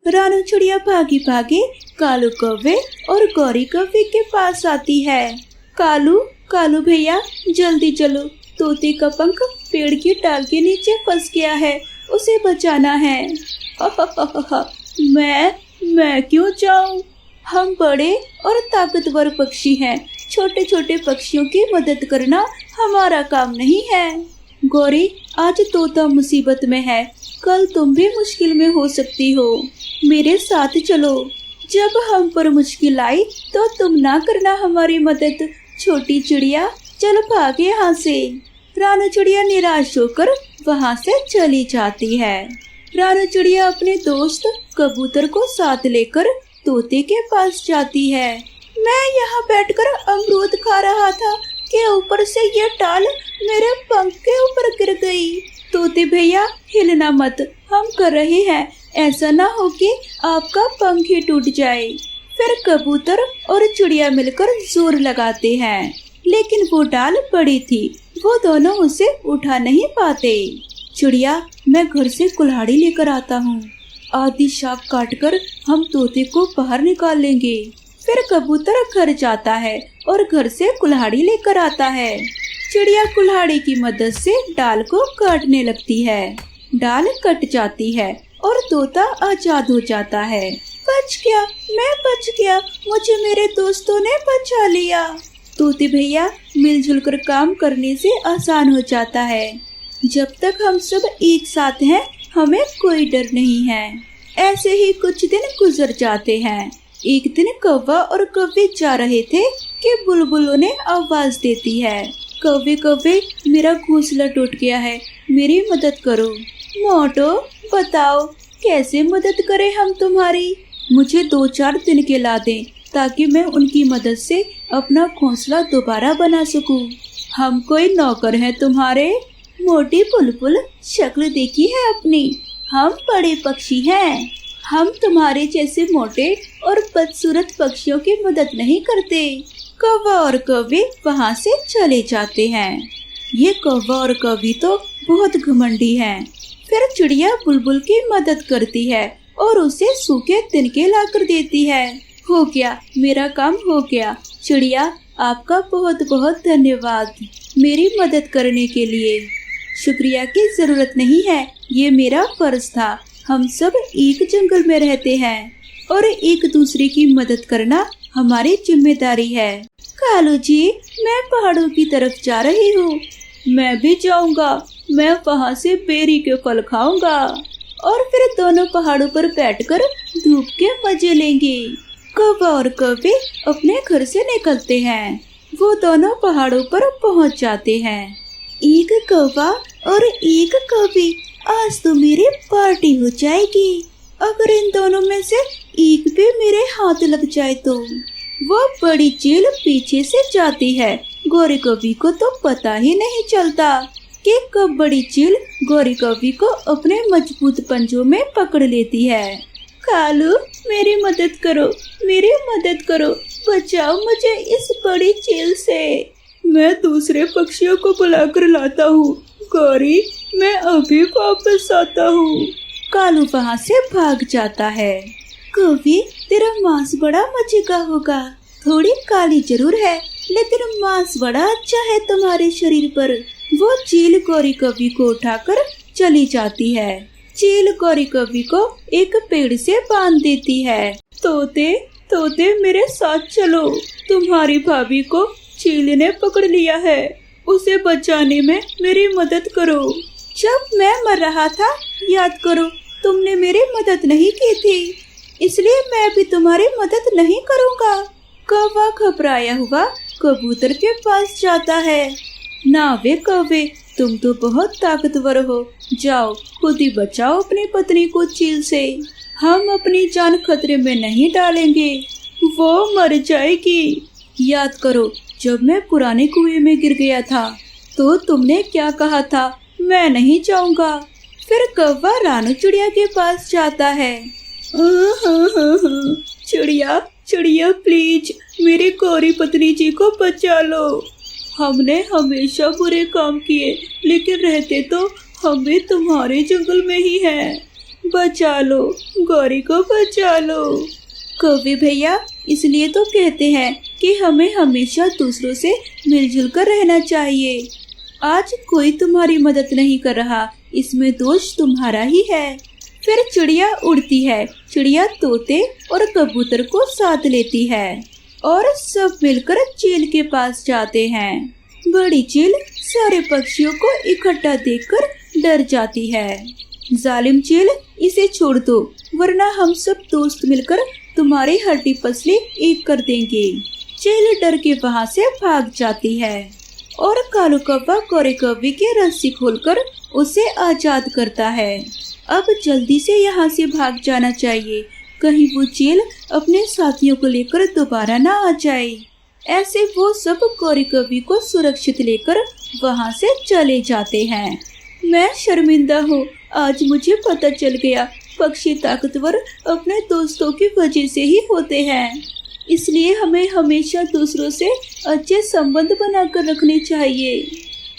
रानू चिड़िया भागी भागी कालू कौवे और गौरी कौवे के पास आती है। कालू कालू भैया जल्दी चलो, तोते का पंख पेड़ की डाल के नीचे फंस गया है, उसे बचाना है। मैं क्यों जाऊं? हम बड़े और ताकतवर पक्षी हैं, छोटे छोटे पक्षियों की मदद करना हमारा काम नहीं है। गौरी आज तोता मुसीबत में है, कल तुम भी मुश्किल में हो सकती हो, मेरे साथ चलो। जब हम पर मुश्किल आई तो तुम ना करना हमारी मदद। छोटी चिड़िया चल भाग यहाँ से। रानू चिड़िया निराश होकर वहाँ से चली जाती है। रानू चिड़िया अपने दोस्त कबूतर को साथ लेकर तोते के पास जाती है। मैं यहाँ बैठकर अमरूद खा रहा था कि ऊपर से ये टाल मेरे पंख के ऊपर गिर गई। तोते भैया हिलना मत, हम कर रहे हैं, ऐसा ना हो कि आपका पंख ही टूट जाए। फिर कबूतर और चिड़िया मिलकर जोर लगाते हैं, लेकिन वो डाल बड़ी थी, वो दोनों उसे उठा नहीं पाते। चिड़िया मैं घर से कुल्हाड़ी लेकर आता हूँ, आधी शाख काटकर हम तोते को बाहर निकाल लेंगे। फिर कबूतर घर जाता है और घर से कुल्हाड़ी लेकर आता है। चिड़िया कुल्हाड़ी की मदद से डाल को काटने लगती है, डाल कट जाती है और तोता आजाद हो जाता है। बच गया, मैं बच गया, मुझे मेरे दोस्तों ने बचा लिया। तोते भैया मिलजुल कर काम करने से आसान हो जाता है। जब तक हम सब एक साथ हैं, हमें कोई डर नहीं है। ऐसे ही कुछ दिन गुजर जाते हैं। एक दिन कौवा और कौवे जा रहे थे कि बुलबुलों ने आवाज देती है, कौवे कौवे मेरा घोंसला टूट गया है, मेरी मदद करो। मोटो बताओ कैसे मदद करें हम तुम्हारी? मुझे 2-4 दिन के ला दें ताकि मैं उनकी मदद से अपना घोंसला दोबारा बना सकूं। हम कोई नौकर हैं तुम्हारे? मोटी बुलबुल शक्ल देखी है अपनी, हम बड़े पक्षी हैं, हम तुम्हारे जैसे मोटे और बदसूरत पक्षियों की मदद नहीं करते। कौवा और कौवे वहाँ से चले जाते हैं। ये कौवा और कौवी तो बहुत घमंडी हैं। फिर चिड़िया बुलबुल की मदद करती है और उसे सूखे तिनके लाकर देती है। हो गया, मेरा काम हो गया। चिड़िया आपका बहुत बहुत धन्यवाद मेरी मदद करने के लिए। शुक्रिया की जरूरत नहीं है, ये मेरा फर्ज था। हम सब एक जंगल में रहते हैं और एक दूसरे की मदद करना हमारी जिम्मेदारी है। कालू जी मैं पहाड़ों की तरफ जा रही हूँ। मैं भी जाऊँगा, मैं वहाँ से बेरी के फल खाऊंगा और फिर दोनों पहाड़ों पर बैठकर धूप के मजे लेंगे। कौवा और कौवे अपने घर से निकलते हैं। वो दोनों पहाड़ों पर पहुँच जाते हैं। एक कौवा और एक कौवी, आज तो मेरी पार्टी हो जाएगी। अगर इन दोनों में से एक भी मेरे हाथ लग जाए तो। वो बड़ी चील पीछे से जाती है। गौरी कौवी को तो पता ही नहीं चलता कि कब बड़ी चील गौरी कौवी को अपने मजबूत पंजों में पकड़ लेती है। कालू मेरी मदद करो, मेरी मदद करो, बचाओ मुझे इस बड़ी चील से। मैं दूसरे पक्षियों को बुलाकर लाता हूँ। गौरी मैं अभी वापस आता हूँ। कालू वहाँ से भाग जाता है। कौवी तेरा मांस बड़ा मजे का होगा, थोड़ी काली जरूर है लेकिन मांस बड़ा अच्छा है तुम्हारे शरीर पर। वो चील गौरी कौवी को उठाकर चली जाती है। चील गौरी कौवी को एक पेड़ से बांध देती है। तोते तोते मेरे साथ चलो, तुम्हारी भाभी को चील ने पकड़ लिया है, उसे बचाने में मेरी मदद करो। जब मैं मर रहा था याद करो, तुमने मेरी मदद नहीं की थी, इसलिए मैं भी तुम्हारी मदद नहीं करूँगा। कौवा घबराया हुआ कबूतर के पास जाता है। ना वे कौवे, तुम तो बहुत ताकतवर हो, जाओ खुद ही बचाओ अपनी पत्नी को चील से। हम अपनी जान खतरे में नहीं डालेंगे, वो मर जाएगी। याद करो जब मैं पुराने कुएं में गिर गया था तो तुमने क्या कहा था, मैं नहीं जाऊंगा। फिर कौवा रानू चिड़िया के पास जाता है। चिड़िया चिड़िया प्लीज मेरी गौरी पत्नी जी को बचा लो। हमने हमेशा बुरे काम किए लेकिन रहते तो हम भी तुम्हारे जंगल में ही हैं। बचा लो, गौरी को बचा लो। कौवे भैया, इसलिए तो कहते हैं कि हमें हमेशा दूसरों से मिलजुल कर रहना चाहिए। आज कोई तुम्हारी मदद नहीं कर रहा, इसमें दोष तुम्हारा ही है। फिर चिड़िया उड़ती है, चिड़िया तोते और कबूतर को साथ लेती है और सब मिलकर चील के पास जाते हैं। बड़ी चील सारे पक्षियों को इकट्ठा देखकर डर जाती है। जालिम चील, इसे छोड़ दो, वरना हम सब दोस्त मिलकर तुम्हारी हड्डी पसली एक कर देंगे। चील डर के वहाँ से भाग जाती है और कालू कौवा गौरी कौवे की रस्सी खोलकर उसे आजाद करता है। अब जल्दी से यहाँ से भाग जाना चाहिए, कहीं वो चील अपने साथियों को लेकर दोबारा ना आ जाए। ऐसे वो सब गौरी कौवे को सुरक्षित लेकर वहाँ से चले जाते हैं। मैं शर्मिंदा हूँ, आज मुझे पता चल गया पक्षी ताकतवर अपने दोस्तों की वजह से ही होते हैं। इसलिए हमें हमेशा दूसरों से अच्छे संबंध बनाकर रखने चाहिए।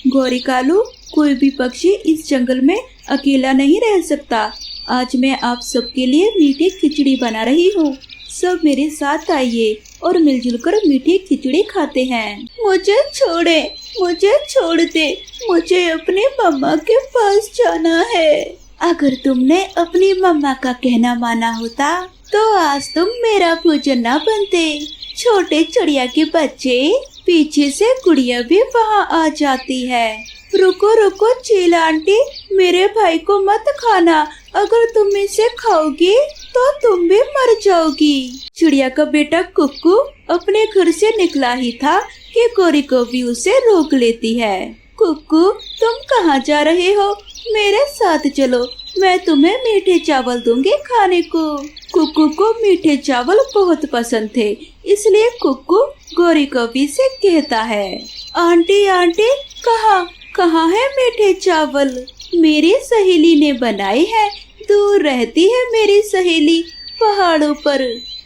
गौरी कालू, कोई भी पक्षी इस जंगल में अकेला नहीं रह सकता। आज मैं आप सबके लिए मीठी खिचड़ी बना रही हूँ, सब मेरे साथ आइए और मिलजुल कर मीठी खिचड़ी खाते हैं। मुझे छोड़े, मुझे छोड़ दे, मुझे अपनी मम्मा के पास जाना है। अगर तुमने अपनी मम्मा का कहना माना होता तो आज तुम मेरा भोजन न बनते। छोटे चिड़िया के बच्चे, पीछे से गुड़िया भी वहाँ आ जाती है। रुको रुको चील आंटी, मेरे भाई को मत खाना, अगर तुम इसे खाओगी तो तुम भी मर जाओगी। चिड़िया का बेटा कुक्कू अपने घर से निकला ही था कि गौरी कौवी उसे रोक लेती है। कुक्कू, तुम कहाँ जा रहे हो? मेरे साथ चलो, मैं तुम्हें मीठे चावल दूंगी खाने को। कुक्कू को मीठे चावल बहुत पसंद थे, इसलिए कुक्कू गौरी कौवी से कहता है, आंटी आंटी, कहाँ है मीठे चावल? मेरी सहेली ने बनाए हैं, दूर रहती है मेरी सहेली पहाड़ों पर।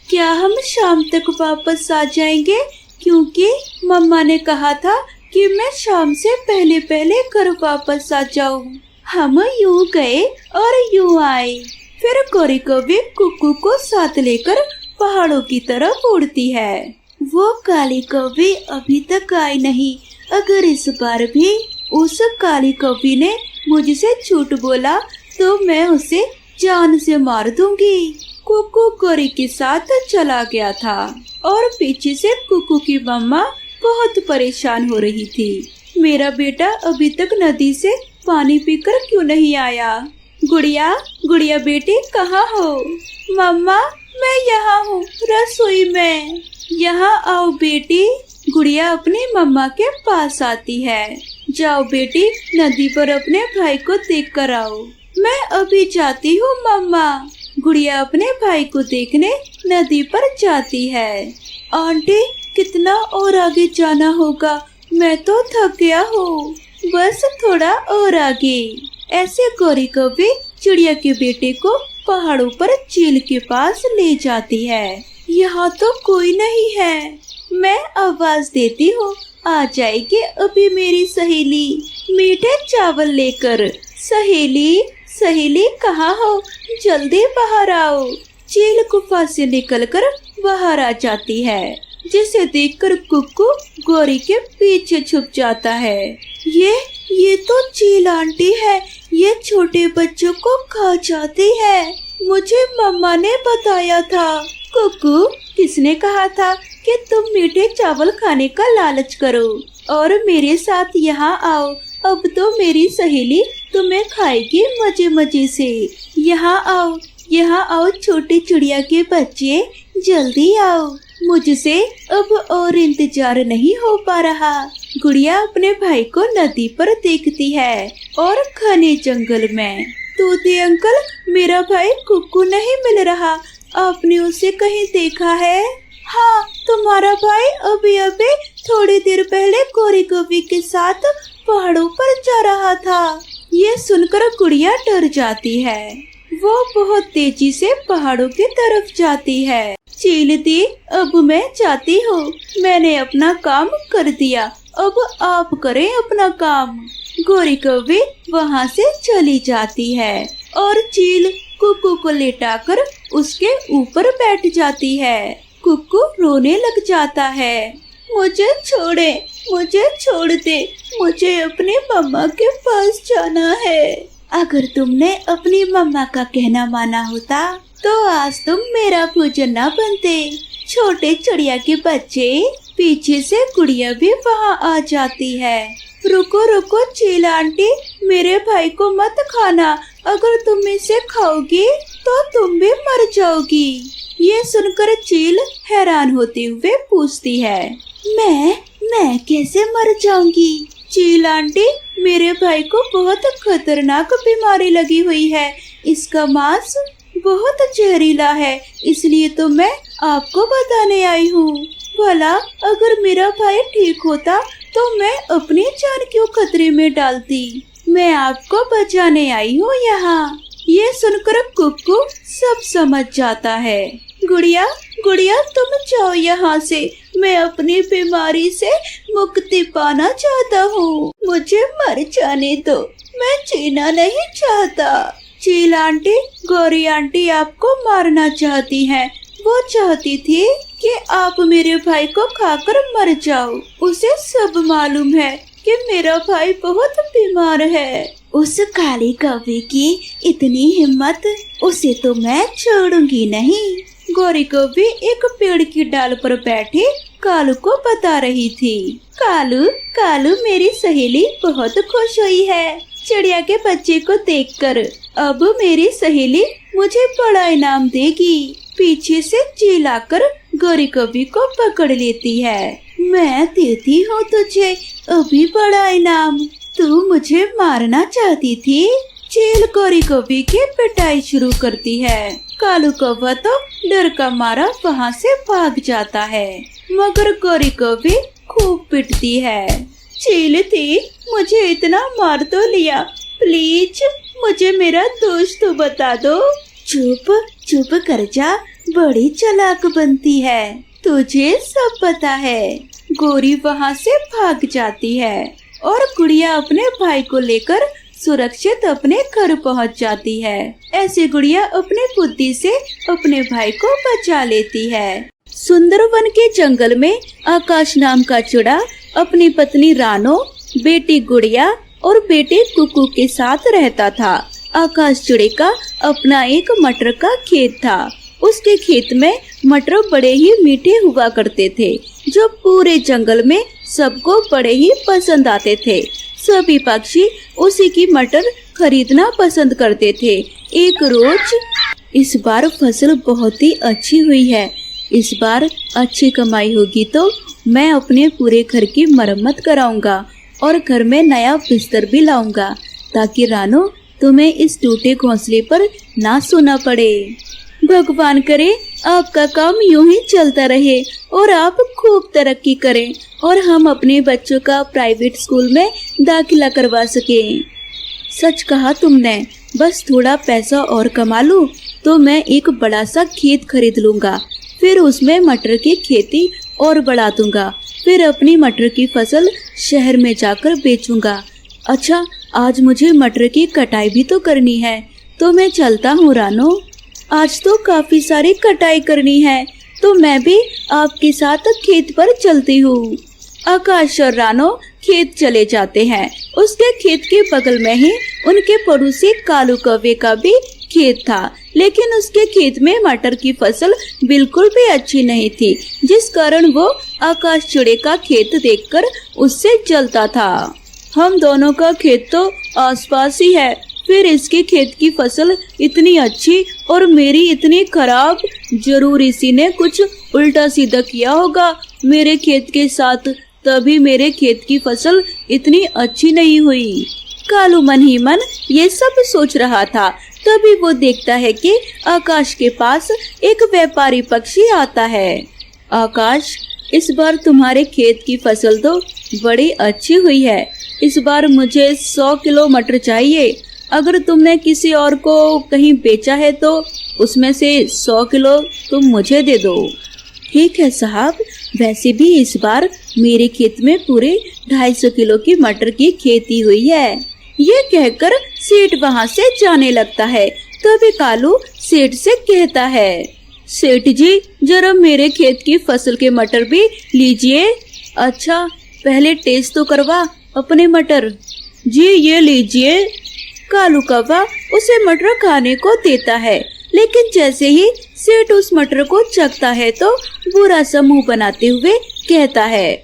क्या हम शाम तक वापस आ जाएंगे? क्योंकि मम्मा ने कहा था कि मैं शाम से पहले पहले घर वापस आ जाऊं। हम यूं गए और यूं आए। फिर गौरी कौवी कुक्कू को साथ लेकर पहाड़ों की तरफ उड़ती है। वो काली कौवी अभी तक आई नहीं। अगर इस बार भी उस काली कौवी ने मुझसे झूठ बोला तो मैं उसे जान से मार दूंगी। कुक्कू गौरी के साथ चला गया था और पीछे से कुक्कू की मम्मा बहुत परेशान हो रही थी। मेरा बेटा अभी तक नदी से पानी पीकर क्यों नहीं आया? गुड़िया, गुड़िया बेटी कहाँ हो? मम्मा, मैं यहाँ हूँ रसोई में। यहाँ आओ बेटी। गुड़िया अपनी मम्मा के पास आती है। जाओ बेटी, नदी पर अपने भाई को देख कर आओ। मैं अभी जाती हूँ मम्मा। गुड़िया अपने भाई को देखने नदी पर जाती है। आंटी, कितना और आगे जाना होगा? मैं तो थक गया हूँ, बस थोड़ा और आगे। ऐसे गौरी कौवी चिड़िया के बेटे को पहाड़ों पर चील के पास ले जाती है। यहाँ तो कोई नहीं है। मैं आवाज देती हूँ, आ जाएगी अभी मेरी सहेली मीठे चावल लेकर। सहेली, सहेली कहाँ हो? जल्दी बाहर आओ। चील गुफा से निकलकर बाहर आ जाती है, जिसे देखकर कुक्कू गौरी के पीछे छुप जाता है। ये तो चील आंटी है, ये छोटे बच्चों को खा जाती है। मुझे मम्मा ने बताया था। कुक्कू, किसने कहा था कि तुम मीठे चावल खाने का लालच करो और मेरे साथ यहाँ आओ? अब तो मेरी सहेली तुम्हें खाएगी मजे मजे से। यहाँ आओ, यहाँ आओ छोटे चिड़िया के बच्चे, जल्दी आओ। मुझसे अब और इंतजार नहीं हो पा रहा। गुड़िया अपने भाई को नदी पर देखती है और घने जंगल में। तोते अंकल, मेरा भाई कुक्कू नहीं मिल रहा, आपने उसे कहीं देखा है? हाँ, तुम्हारा भाई अभी थोड़ी देर पहले गौरी कौवी के साथ पहाड़ों पर जा रहा था। ये सुनकर गुड़िया डर जाती है। वो बहुत तेजी से पहाड़ों की तरफ जाती है। चील दी, अब मैं जाती हूँ, मैंने अपना काम कर दिया, अब आप करें अपना काम। गौरी कौवी वहाँ से चली जाती है और चील कुक्कू को लेटाकर उसके ऊपर बैठ जाती है। कुक्कू रोने लग जाता है। मुझे छोड़े, मुझे छोड़ दे, मुझे अपनी मम्मा के पास जाना है। अगर तुमने अपनी मम्मा का कहना माना होता तो आज तुम मेरा भोजन न बनते। छोटे चिड़िया के बच्चे, पीछे से गुड़िया भी वहाँ आ जाती है। रुको रुको चील आंटी, मेरे भाई को मत खाना, अगर तुम इसे खाओगी तो तुम भी मर जाओगी। ये सुनकर चील हैरान होते हुए पूछती है, मैं कैसे मर जाऊंगी? चील आंटी, मेरे भाई को बहुत खतरनाक बीमारी लगी हुई है, इसका मांस बहुत जहरीला है, इसलिए तो मैं आपको बताने आई हूँ। भला अगर मेरा भाई ठीक होता तो मैं अपनी जान क्यों खतरे में डालती? मैं आपको बचाने आई हूँ यहाँ। ये सुनकर कुक्कू सब समझ जाता है। गुड़िया, गुड़िया तुम जाओ यहाँ से, मैं अपनी बीमारी से मुक्ति पाना चाहता हूँ, मुझे मर जाने दो, मैं जीना नहीं चाहता। चील आंटी, गौरी आंटी आपको मारना चाहती हैं, वो चाहती थी कि आप मेरे भाई को खाकर मर जाओ। उसे सब मालूम है कि मेरा भाई बहुत बीमार है। उस काली कौवे की इतनी हिम्मत, उसे तो मैं छोड़ूंगी नहीं। गौरी कौवे एक पेड़ की डाल पर बैठे कालू को बता रही थी। कालू, कालू मेरी सहेली बहुत खुश हुई है चिड़िया के बच्चे को देखकर। अब मेरी सहेली मुझे बड़ा इनाम देगी। पीछे से चील आकर गौरी कौवे को पकड़ लेती है। मैं देती हूँ तुझे अभी बड़ा इनाम, तू मुझे मारना चाहती थी। चील गौरी कौवे की पिटाई शुरू करती है। कालू कौवा तो डर का मारा वहाँ से भाग जाता है, मगर गौरी कौवे खूब पिटती है। चील थी, मुझे इतना मार तो लिया, प्लीज मुझे मेरा दोस्त तो बता दो। चुप चुप कर जा, बड़ी चालाक बनती है, तुझे सब पता है। गौरी वहाँ से भाग जाती है और गुड़िया अपने भाई को लेकर सुरक्षित अपने घर पहुँच जाती है। ऐसे गुड़िया अपने बुद्धि से अपने भाई को बचा लेती है। सुंदरवन के जंगल में आकाश नाम का चिड़ा अपनी पत्नी रानो, बेटी गुड़िया और बेटे कुकू के साथ रहता था। आकाश चिड़े का अपना एक मटर का खेत था। उसके खेत में मटर बड़े ही मीठे हुआ करते थे, जो पूरे जंगल में सबको बड़े ही पसंद आते थे। सभी पक्षी उसी की मटर खरीदना पसंद करते थे। एक रोज, इस बार फसल बहुत ही अच्छी हुई है, इस बार अच्छी कमाई होगी तो मैं अपने पूरे घर की मरम्मत कराऊंगा और घर में नया बिस्तर भी लाऊंगा, ताकि रानो तुम्हें इस टूटे घोंसले पर ना सोना पड़े। भगवान करे आपका काम यूं ही चलता रहे और आप खूब तरक्की करें और हम अपने बच्चों का प्राइवेट स्कूल में दाखिला करवा सकें। सच कहा तुमने, बस थोड़ा पैसा और कमा लूं तो मैं एक बड़ा सा खेत खरीद लूंगा, फिर उसमें मटर की खेती और बढ़ा दूंगा, फिर अपनी मटर की फसल शहर में जाकर बेचूंगा। अच्छा, आज मुझे मटर की कटाई भी तो करनी है, तो मैं चलता हूँ रानो। आज तो काफी सारी कटाई करनी है, तो मैं भी आपके साथ खेत पर चलती हूँ। आकाश और रानो खेत चले जाते हैं। उसके खेत के बगल में ही उनके पड़ोसी कालू कौवे का भी खेत था, लेकिन उसके खेत में मटर की फसल बिल्कुल भी अच्छी नहीं थी, जिस कारण वो आकाश चिड़े का खेत देखकर उससे जलता था। हम दोनों का खेत तो आसपास ही है, फिर इसके खेत की फसल इतनी अच्छी और मेरी इतनी खराब, जरूर इसी ने कुछ उल्टा सीधा किया होगा मेरे खेत के साथ, तभी मेरे खेत की फसल इतनी अच्छी नहीं हुई। कालू मन ही मन ये सब सोच रहा था। तभी वो देखता है कि आकाश के पास एक व्यापारी पक्षी आता है। आकाश, इस बार तुम्हारे खेत की फसल तो बड़ी अच्छी हुई है, इस बार मुझे 100 किलो मटर चाहिए। अगर तुमने किसी और को कहीं बेचा है तो उसमें से 100 किलो तुम मुझे दे दो। ठीक है साहब, वैसे भी इस बार मेरे खेत में पूरे 250 किलो की मटर की खेती हुई है। ये कहकर सेठ वहाँ से जाने लगता है। तभी कालू सेठ से कहता है, सेठ जी जरा मेरे खेत की फसल के मटर भी लीजिए। अच्छा पहले टेस्ट तो करवा अपने मटर। जी ये लीजिए। कालू कौवा उसे मटर खाने को देता है, लेकिन जैसे ही सेठ उस मटर को चखता है तो बुरा सा मुंह बनाते हुए कहता है,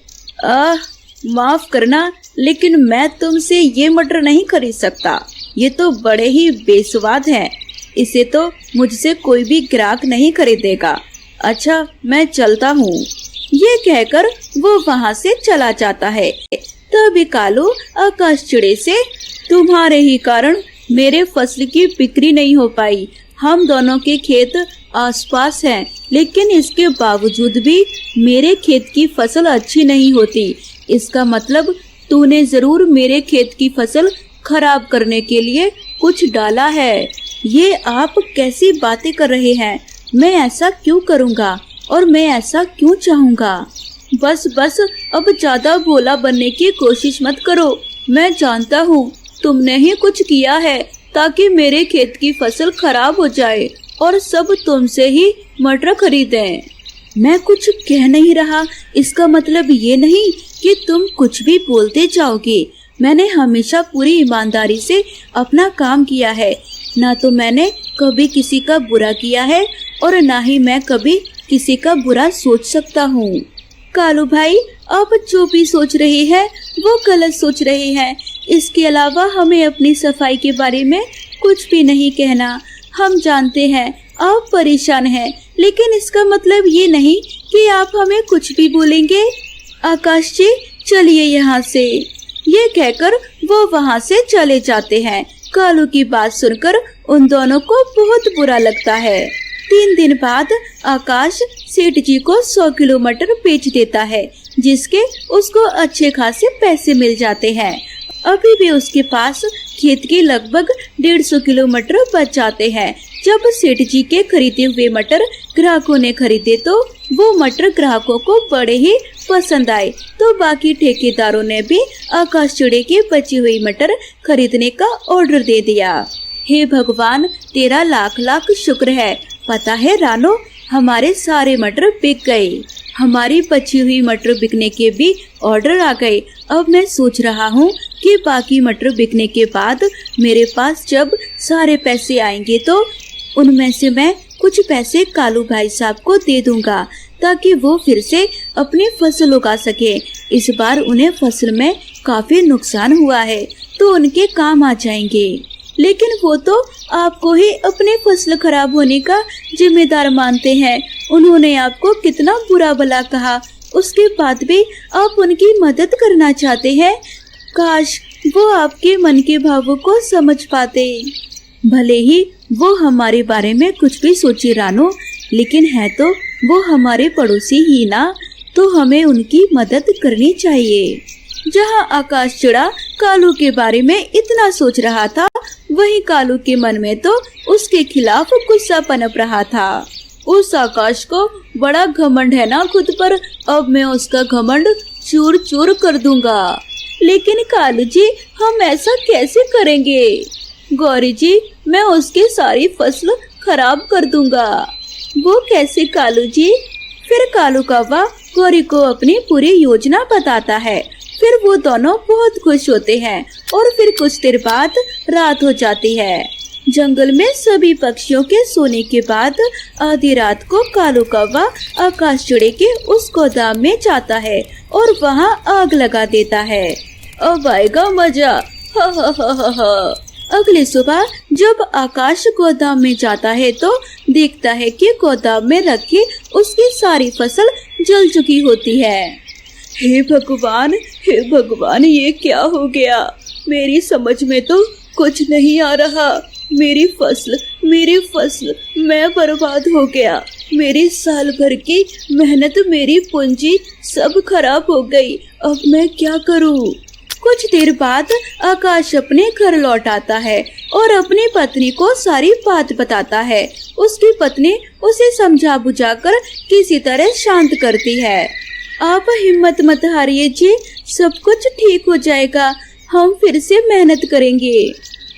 माफ करना लेकिन मैं तुमसे ये मटर नहीं खरीद सकता, ये तो बड़े ही बेस्वाद हैं, इसे तो मुझसे कोई भी ग्राहक नहीं खरीदेगा। अच्छा मैं चलता हूँ। ये कहकर वो वहाँ से चला जाता है। तभी कालू आकाश चिड़े से, तुम्हारे ही कारण मेरे फसल की बिक्री नहीं हो पाई। हम दोनों के खेत आसपास हैं, लेकिन इसके बावजूद भी मेरे खेत की फसल अच्छी नहीं होती। इसका मतलब तूने जरूर मेरे खेत की फसल खराब करने के लिए कुछ डाला है। ये आप कैसी बातें कर रहे हैं? मैं ऐसा क्यों करूँगा और मैं ऐसा क्यों चाहूँगा? बस बस अब ज्यादा भोला बनने की कोशिश मत करो। मैं जानता हूँ तुमने ही कुछ किया है ताकि मेरे खेत की फसल खराब हो जाए और सब तुमसे ही मटर खरीदें। मैं कुछ कह नहीं रहा, इसका मतलब ये नहीं कि तुम कुछ भी बोलते जाओगे। मैंने हमेशा पूरी ईमानदारी से अपना काम किया है। ना तो मैंने कभी किसी का बुरा किया है और ना ही मैं कभी किसी का बुरा सोच सकता हूँ। कालू भाई आप जो भी सोच रहे हैं वो गलत सोच रहे हैं। इसके अलावा हमें अपनी सफाई के बारे में कुछ भी नहीं कहना। हम जानते हैं आप परेशान हैं, लेकिन इसका मतलब ये नहीं कि आप हमें कुछ भी बोलेंगे। आकाश जी चलिए यहाँ से। ये कहकर वो वहाँ से चले जाते हैं। कालू की बात सुनकर उन दोनों को बहुत बुरा लगता है। 3 दिन बाद आकाश सेठ जी को 100 किलो मटर बेच देता है, जिसके उसको अच्छे खासे पैसे मिल जाते हैं। अभी भी उसके पास खेत के लगभग 150 किलो मटर बच जाते हैं। जब सेठ जी के खरीदे हुए मटर ग्राहकों ने खरीदे तो वो मटर ग्राहकों को बड़े ही पसंद आए, तो बाकी ठेकेदारों ने भी आकाश चिड़े की बची हुई मटर खरीदने का ऑर्डर दे दिया। हे भगवान तेरा लाख लाख शुक्र है। पता है रानो, हमारे सारे मटर बिक गए। हमारी बची हुई मटर बिकने के भी ऑर्डर आ गए। अब मैं सोच रहा हूँ कि बाकी मटर बिकने के बाद मेरे पास जब सारे पैसे आएंगे तो उनमें से मैं कुछ पैसे कालू भाई साहब को दे दूंगा, ताकि वो फिर से अपनी फसल उगा सके। इस बार उन्हें फसल में काफी नुकसान हुआ है तो उनके काम आ जाएंगे। लेकिन वो तो आपको ही अपने फसल खराब होने का जिम्मेदार मानते हैं। उन्होंने आपको कितना बुरा भला कहा, उसके बाद भी आप उनकी मदद करना चाहते हैं। काश वो आपके मन के भावों को समझ पाते। भले ही वो हमारे बारे में कुछ भी सोचे रानो, लेकिन है तो वो हमारे पड़ोसी ही ना, तो हमें उनकी मदद करनी चाहिए। जहाँ आकाश चिड़ा कालू के बारे में इतना सोच रहा था, वहीं कालू के मन में तो उसके खिलाफ गुस्सा पनप रहा था। उस आकाश को बड़ा घमंड है ना खुद पर, अब मैं उसका घमंड चूर चूर कर दूंगा। लेकिन कालू जी हम ऐसा कैसे करेंगे? गौरी जी मैं उसकी सारी फसल खराब कर दूंगा। वो कैसे कालू जी? फिर कालू कौवा गौरी को अपनी पूरी योजना बताता है। फिर वो दोनों बहुत खुश होते हैं और फिर कुछ देर बाद रात हो जाती है। जंगल में सभी पक्षियों के सोने के बाद आधी रात को कालू कौवा आकाश चिड़े के उस गोदाम में जाता है और वहाँ आग लगा देता है। अब आएगा मजा, हा हा हा हा हा। अगली सुबह जब आकाश गोदाम में जाता है तो देखता है कि गोदाम में रखी उसकी सारी फसल जल चुकी होती है। हे भगवान ये क्या हो गया? मेरी समझ में तो कुछ नहीं आ रहा। मेरी फसल मैं बर्बाद हो गया। मेरी साल भर की मेहनत, मेरी पूंजी सब खराब हो गई। अब मैं क्या करूं? कुछ देर बाद आकाश अपने घर लौट आता है और अपनी पत्नी को सारी बात बताता है। उसकी पत्नी उसे समझा बुझाकर किसी तरह शांत करती है। आप हिम्मत मत हारिए जी, सब कुछ ठीक हो जाएगा। हम फिर से मेहनत करेंगे।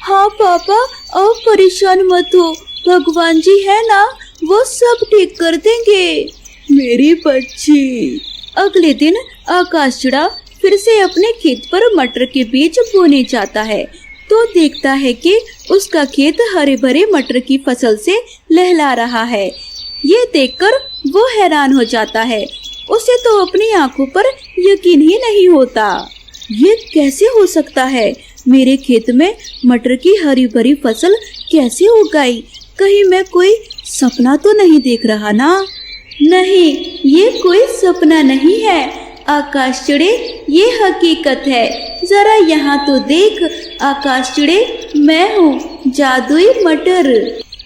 हाँ पापा, अब परेशान मत हो, भगवान जी है ना, वो सब ठीक कर देंगे। मेरी बच्ची। अगले दिन आकाश चिड़ा फिर से अपने खेत पर मटर के बीज बोने जाता है तो देखता है कि उसका खेत हरे भरे मटर की फसल से लहला रहा है। ये देखकर वो हैरान हो जाता है। उसे तो अपनी आंखों पर यकीन ही नहीं होता। ये कैसे हो सकता है? मेरे खेत में मटर की हरी भरी फसल कैसे हो गई? कहीं मैं कोई सपना तो नहीं देख रहा ना? नहीं, ये कोई सपना नहीं है आकाश चिड़े, ये हकीकत है। जरा यहाँ तो देख आकाश चिड़े, मैं हूँ जादुई मटर।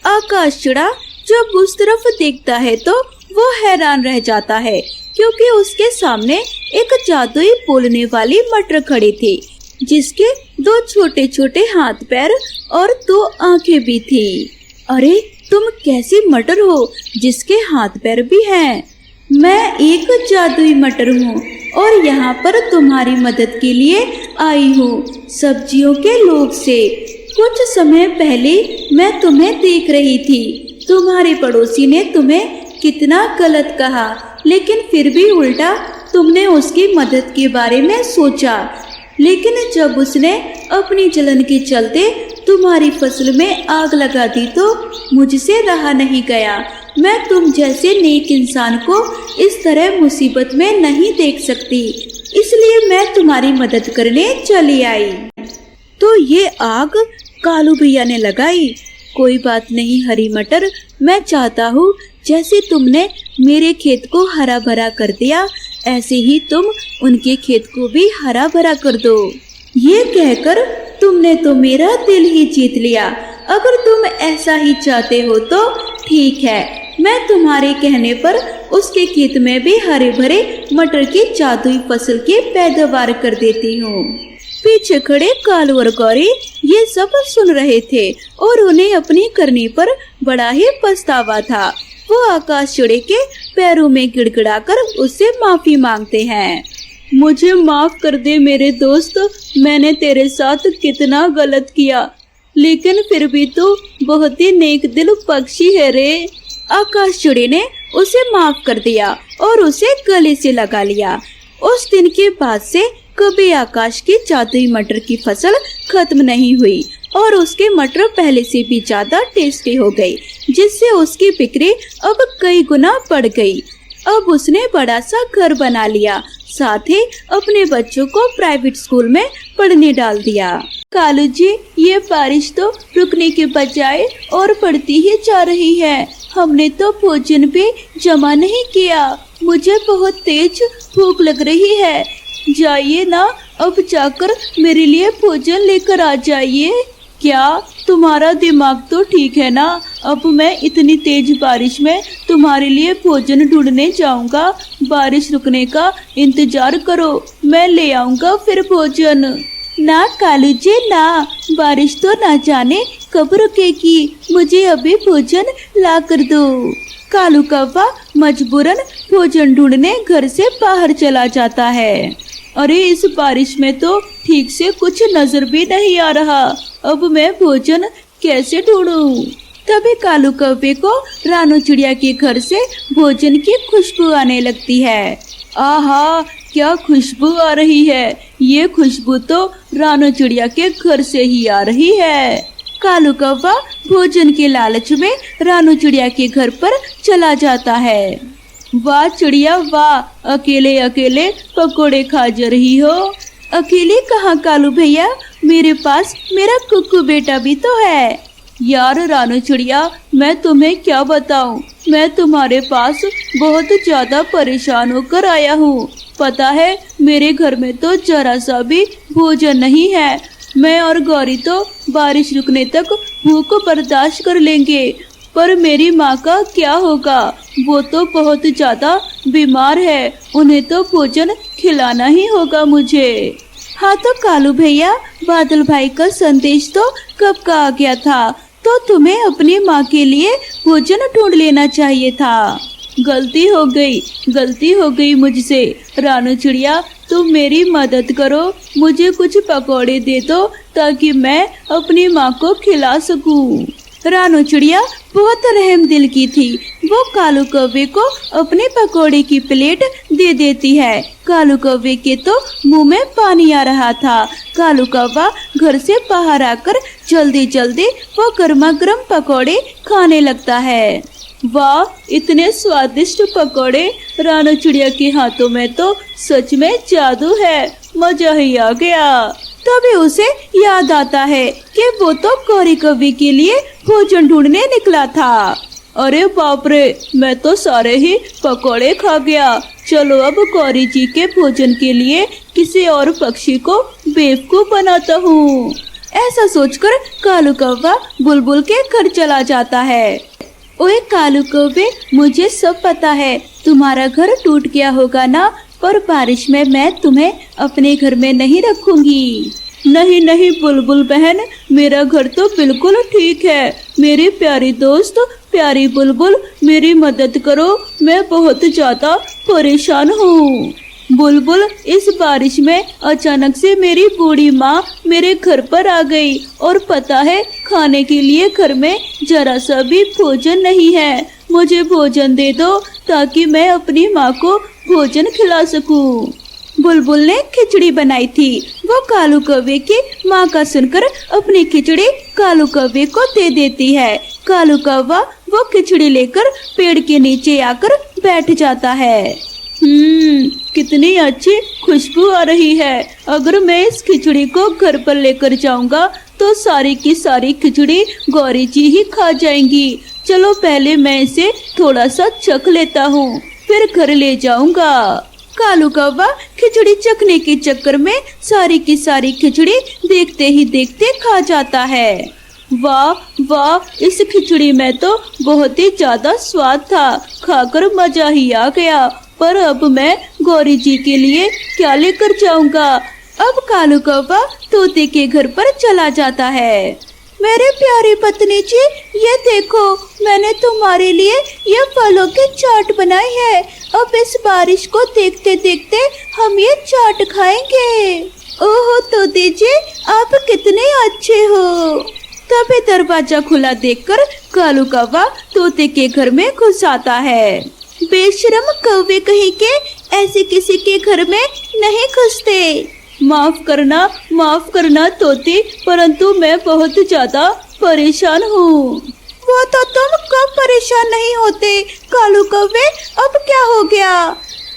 आकाश चिड़ा जब उस तरफ देखता है तो वो हैरान रह जाता है क्योंकि उसके सामने एक जादुई बोलने वाली मटर खड़ी थी जिसके 2 छोटे छोटे हाथ पैर और 2 आंखें भी थी। अरे तुम कैसी मटर हो जिसके हाथ पैर भी हैं? मैं एक जादुई मटर हूँ और यहाँ पर तुम्हारी मदद के लिए आई हूँ सब्जियों के लोभ से। कुछ समय पहले मैं तुम्हें देख रही थी। तुम्हारे पड़ोसी ने तुम्हें कितना गलत कहा, लेकिन फिर भी उल्टा तुमने उसकी मदद के बारे में सोचा। लेकिन जब उसने अपनी जलन के चलते तुम्हारी फसल में आग लगा दी तो मुझसे रहा नहीं गया। मैं तुम जैसे नेक इंसान को इस तरह मुसीबत में नहीं देख सकती, इसलिए मैं तुम्हारी मदद करने चली आई। तो ये आग कालू भैया ने लगाई। कोई बात नहीं हरी मटर, मैं चाहता हूँ जैसे तुमने मेरे खेत को हरा भरा कर दिया, ऐसे ही तुम उनके खेत को भी हरा भरा कर दो। ये कहकर तुमने तो मेरा दिल ही जीत लिया। अगर तुम ऐसा ही चाहते हो तो ठीक है, मैं तुम्हारे कहने पर उसके खेत में भी हरे भरे मटर की जादुई फसल की पैदावार कर देती हूँ। पीछे खड़े कालू और गौरी ये सब सुन रहे थे और उन्हें अपनी करनी पर बड़ा ही पछतावा था। वो आकाश चिड़े के पैरों में गिड़गिड़ाकर उससे माफी मांगते हैं। मुझे माफ कर दे मेरे दोस्त, मैंने तेरे साथ कितना गलत किया, लेकिन फिर भी तू बहुत ही नेक दिल पक्षी है रे। आकाश चिड़े ने उसे माफ कर दिया और उसे गले से लगा लिया। उस दिन के बाद से कभी आकाश की जादुई मटर की फसल खत्म नहीं हुई और उसके मटर पहले से भी ज्यादा टेस्टी हो गई, जिससे उसकी बिक्री अब कई गुना बढ़ गई। अब उसने बड़ा सा घर बना लिया, साथ ही अपने बच्चों को प्राइवेट स्कूल में पढ़ने डाल दिया। कालू जी, ये बारिश तो रुकने के बजाय और बढ़ती ही जा रही है। हमने तो भोजन भी जमा नहीं किया। मुझे बहुत तेज भूख लग रही है। जाइए ना, अब जाकर मेरे लिए भोजन लेकर आ जाइए। क्या तुम्हारा दिमाग तो ठीक है ना? अब मैं इतनी तेज बारिश में तुम्हारे लिए भोजन ढूंढने जाऊंगा। बारिश रुकने का इंतजार करो, मैं ले आऊंगा फिर भोजन। ना कालू जी ना, बारिश तो ना जाने कब रुकेगी। मुझे अभी भोजन ला कर दो। कालू कौवा मजबूरन भोजन ढूंढने घर से बाहर चला जाता है। अरे इस बारिश में तो ठीक से कुछ नजर भी नहीं आ रहा। अब मैं भोजन कैसे ढूंढूं? तभी कालू कौवे को रानू चिड़िया के घर से भोजन की खुशबू आने लगती है। आहा, क्या खुशबू आ रही है! ये खुशबू तो रानू चिड़िया के घर से ही आ रही है। कालू कौवा भोजन के लालच में रानू चिड़िया के घर पर चला जाता है। वाह चिड़िया वाह, अकेले अकेले पकोड़े खा जा रही हो। अकेले कहाँ कालू भैया, मेरे पास मेरा कुक्कू बेटा भी तो है। यार रानू चिड़िया, मैं तुम्हें क्या बताऊं, मैं तुम्हारे पास बहुत ज्यादा परेशान होकर आया हूँ। पता है मेरे घर में तो जरा सा भी भोजन नहीं है। मैं और गौरी तो बारिश रुकने तक भूख बर्दाश्त कर लेंगे, पर मेरी माँ का क्या होगा? वो तो बहुत ज्यादा बीमार है, उन्हें तो भोजन खिलाना ही होगा मुझे। हाँ तो कालू भैया, बादल भाई का संदेश तो कब का आ गया था, तो तुम्हें अपनी माँ के लिए भोजन ढूंढ लेना चाहिए था। गलती हो गई मुझसे। रानू चिड़िया, तुम मेरी मदद करो, मुझे कुछ पकौड़े दे दो ताकि मैं अपनी माँ को खिला सकूं। रानू चिड़िया बहुत रहम दिल की थी। वो कालू कौवे को अपने पकोड़े की प्लेट दे देती है। कालू कौवे के तो मुंह में पानी आ रहा था। कालू कौवा घर से बाहर आकर जल्दी जल्दी वो गर्मा गर्म पकोड़े खाने लगता है। वाह, इतने स्वादिष्ट पकोड़े! रानू चिड़िया के हाथों में तो सच में जादू है। मजा ही आ गया। तभी उसे याद आता है कि वो तो गौरी कौवे के लिए भोजन ढूंढने निकला था। अरे बाप रे, मैं तो सारे ही पकोड़े खा गया। चलो अब गौरी जी के भोजन के लिए किसी और पक्षी को बेवकूफ बनाता हूँ। ऐसा सोचकर कालू कौवा बुलबुल के घर चला जाता है। ओए कालू कौवे, मुझे सब पता है, तुम्हारा घर टूट गया होगा ना, पर बारिश में मैं तुम्हें अपने घर में नहीं रखूंगी। नहीं नहीं बुलबुल बहन, मेरा घर तो बिल्कुल ठीक है। मेरी प्यारी दोस्त प्यारी बुलबुल, मेरी मदद करो, मैं बहुत ज्यादा परेशान हूँ। बुलबुल, इस बारिश में अचानक से मेरी बूढ़ी माँ मेरे घर पर आ गई और पता है खाने के लिए घर में जरा सा भी भोजन नहीं है। मुझे भोजन दे दो ताकि मैं अपनी माँ को भोजन खिला सकूं। बुलबुल ने खिचड़ी बनाई थी। वो कालू कौवे की माँ का सुनकर अपनी खिचड़ी कालू कौवे को दे देती है। कालू कौवा वो खिचड़ी लेकर पेड़ के नीचे आकर बैठ जाता है। कितनी अच्छी खुशबू आ रही है। अगर मैं इस खिचड़ी को घर पर लेकर जाऊंगा तो सारी की सारी खिचड़ी गौरी जी ही खा जाएंगी। चलो पहले मैं इसे थोड़ा सा चख लेता हूँ, फिर घर ले जाऊंगा। कालू कौवा खिचड़ी चखने के चक्कर में सारी की सारी खिचड़ी देखते ही देखते खा जाता है। वाह वाह, इस खिचड़ी में तो बहुत ही ज्यादा स्वाद था। खाकर मजा ही आ गया। पर अब मैं गौरी जी के लिए क्या लेकर जाऊंगा? अब कालू कौवा तोते के घर पर चला जाता है। मेरे प्यारी पत्नी जी, ये देखो, मैंने तुम्हारे लिए ये फलों की चाट बनाई है। अब इस बारिश को देखते देखते हम ये चाट खाएंगे। ओहो तोते जी, आप कितने अच्छे हो। तभी दरवाजा खुला देखकर कालू कौवा तोते के घर में घुस आता है। बेशरम कौवे कहीं के, ऐसे किसी के घर में नहीं घुसते। माफ करना तोते, परंतु मैं बहुत ज्यादा परेशान हूँ। वो तो तुम कब परेशान नहीं होते कालू कौवे, अब क्या हो गया?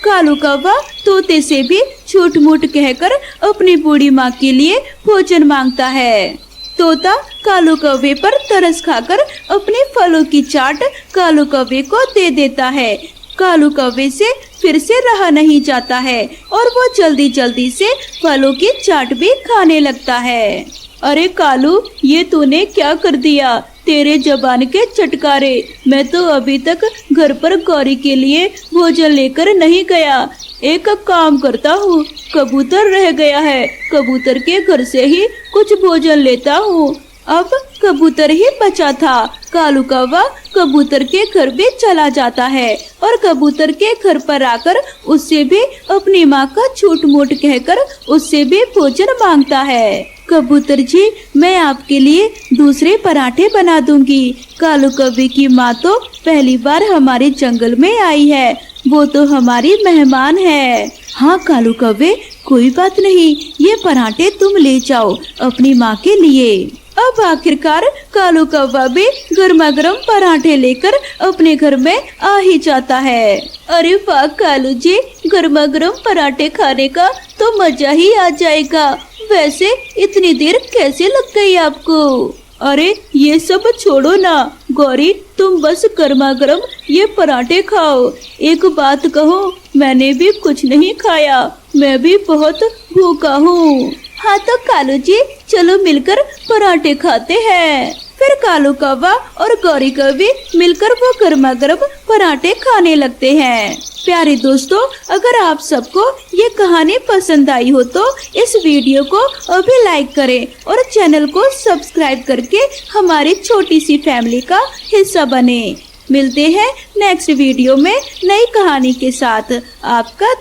कालू कौवा तोते से भी झूठ मूठ कहकर अपनी बूढ़ी माँ के लिए भोजन मांगता है। तोता कालू कौवे पर तरस खाकर अपने फलों की चाट कालू कौवे को दे देता है। कालू कौवे से फिर से रहा नहीं जाता है और वो जल्दी जल्दी से फलों की चाट भी खाने लगता है। अरे कालू, ये तूने क्या कर दिया? तेरे जबान के चटकारे, मैं तो अभी तक घर पर गौरी के लिए भोजन लेकर नहीं गया। एक काम करता हूँ, कबूतर रह गया है, कबूतर के घर से ही कुछ भोजन लेता हूँ। अब कबूतर ही बचा था। कालू कौवा कबूतर के घर भी चला जाता है और कबूतर के घर पर आकर उससे भी अपनी माँ का झूठ मूठ कहकर उससे भी भोजन मांगता है। कबूतर जी, मैं आपके लिए दूसरे पराठे बना दूंगी। कालू कौवे की माँ तो पहली बार हमारे जंगल में आई है, वो तो हमारी मेहमान है। हाँ कालू कौवे, कोई बात नहीं, ये पराठे तुम ले जाओ अपनी माँ के लिए। अब आखिरकार कालू कौवा भी गर्मा गर्म पराठे लेकर अपने घर में आ ही जाता है। अरे वाह कालू जी, गर्मा गर्म पराठे खाने का तो मजा ही आ जाएगा। वैसे इतनी देर कैसे लग गई आपको? अरे ये सब छोड़ो ना गौरी, तुम बस गर्मा गर्म ये पराठे खाओ। एक बात कहो, मैंने भी कुछ नहीं खाया, मैं भी बहुत भूखा हूँ। हाँ तो कालू जी, चलो मिलकर पराठे खाते हैं। फिर कालू कौवा और गौरी कौवी मिलकर वो गर्मा गर्म पराठे खाने लगते हैं। प्यारे दोस्तों, अगर आप सबको ये कहानी पसंद आई हो तो इस वीडियो को अभी लाइक करें और चैनल को सब्सक्राइब करके हमारी छोटी सी फैमिली का हिस्सा बने। मिलते हैं नेक्स्ट वीडियो में नई कहानी के साथ। आपका